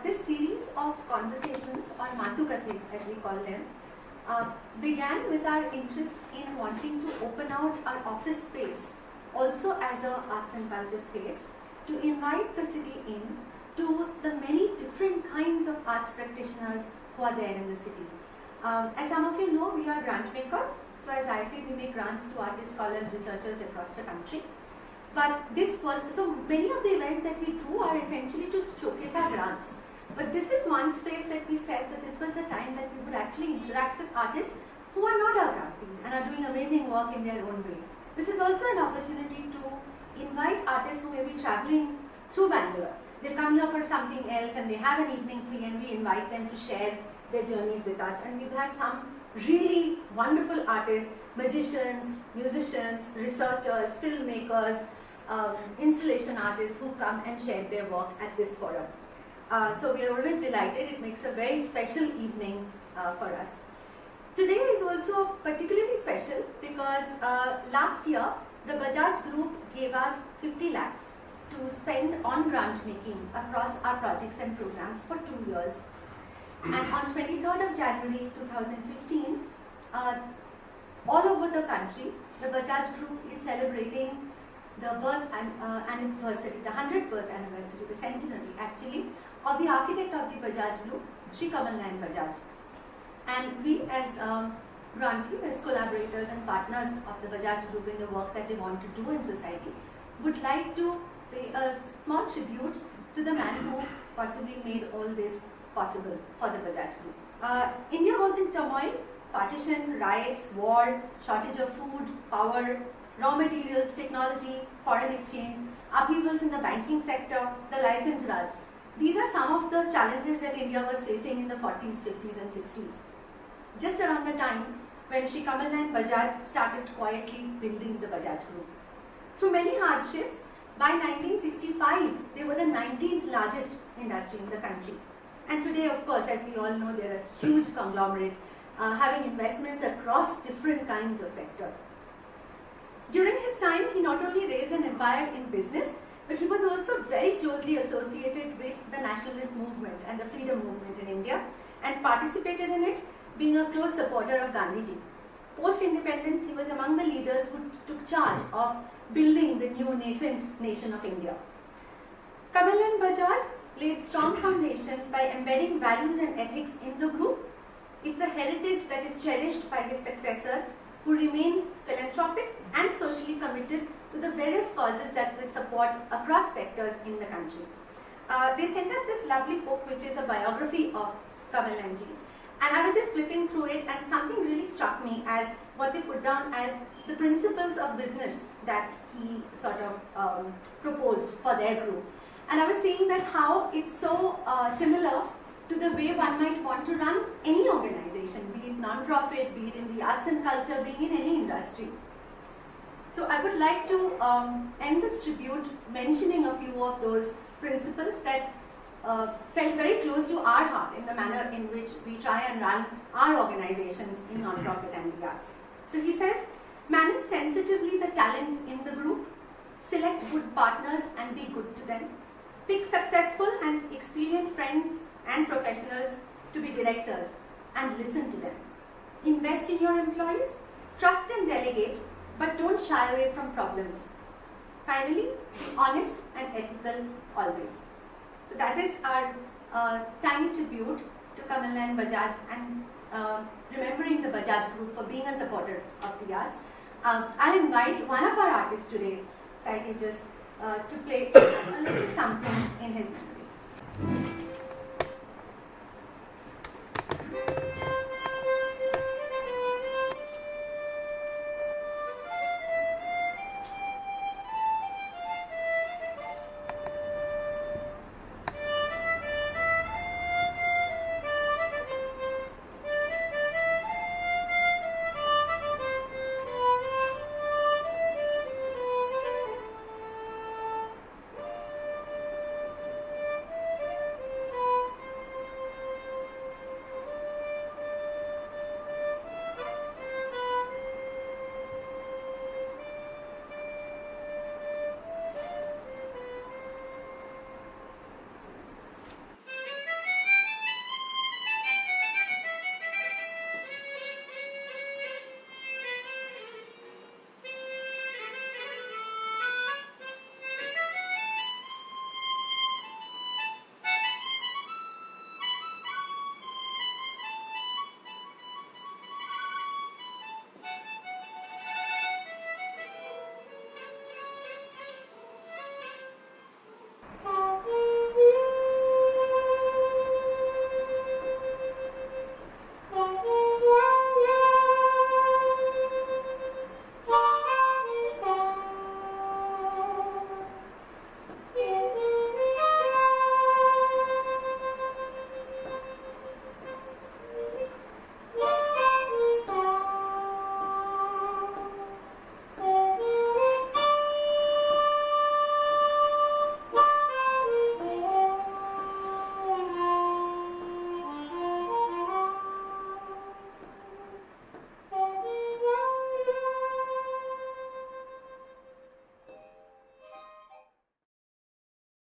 This series of conversations, or Matukathe as we call them, began with our interest in wanting to open out our office space also as a arts and culture space to invite the city in to the many different kinds of arts practitioners who are there in the city. As some of you know, we are grant makers. So as IFA, we make grants to artists, scholars, researchers across the country. But so many of the events that we do are essentially to showcase our grants. But this is one space that we said that this was the time that we would actually interact with artists who are not our grantees and are doing amazing work in their own way. This is also an opportunity to invite artists who may be traveling through Bangalore. They come here for something else and they have an evening free, and we invite them to share their journeys with us. And we've had some really wonderful artists, magicians, musicians, researchers, filmmakers, installation artists who come and share their work at this forum. So we are always delighted. It makes a very special evening for us. Today is also particularly special because last year the Bajaj Group gave us 50 lakhs to spend on grant making across our projects and programs for 2 years. And on 23rd of January 2015, all over the country, the Bajaj Group is celebrating the birth anniversary, the 100th birth anniversary, the centenary actually, of the architect of the Bajaj Group, Shri Kamal Nayan Bajaj. And we as grantees, as collaborators and partners of the Bajaj Group in the work that they want to do in society, would like to pay a small tribute to the man who possibly made all this possible for the Bajaj Group. India was in turmoil: partition, riots, war, shortage of food, power, raw materials, technology, foreign exchange, upheavals in the banking sector, the license Raj. These are some of the challenges that India was facing in the 40s, 50s and 60s. Just around the time when Shri Kamal Nayan Bajaj started quietly building the Bajaj Group. Through many hardships, by 1965, they were the 19th largest industry in the country. And today, of course, as we all know, they're a huge conglomerate, having investments across different kinds of sectors. During his time, he not only raised an empire in business, but he was also very closely associated with the nationalist movement and the freedom movement in India and participated in it, being a close supporter of Gandhiji. Post-independence, he was among the leaders who took charge of building the new nascent nation of India. Kamal Nayan Bajaj laid strong foundations by embedding values and ethics in the group. It's a heritage that is cherished by his successors, who remain philanthropic and socially committed to the various causes that they support across sectors in the country. They sent us this lovely book, which is a biography of Kamal Nayan ji. And I was just flipping through it, and something really struck me as what they put down as the principles of business that he sort of proposed for their group. And I was seeing that how it's so similar to the way one might want to run any organization, be it non-profit, be it in the arts and culture, be it in any industry. So I would like to end this tribute mentioning a few of those principles that felt very close to our heart in the manner in which we try and run our organizations in non-profit and the arts. So he says, manage sensitively the talent in the group, select good partners and be good to them, pick successful and experienced friends and professionals to be directors and listen to them. Invest in your employees, trust and delegate, but don't shy away from problems. Finally, be honest and ethical always. So that is our tiny tribute to Kamal Nayan Bajaj and remembering the Bajaj Group for being a supporter of the arts. I'll invite one of our artists today, Sai Tejas, to play a little something in his memory.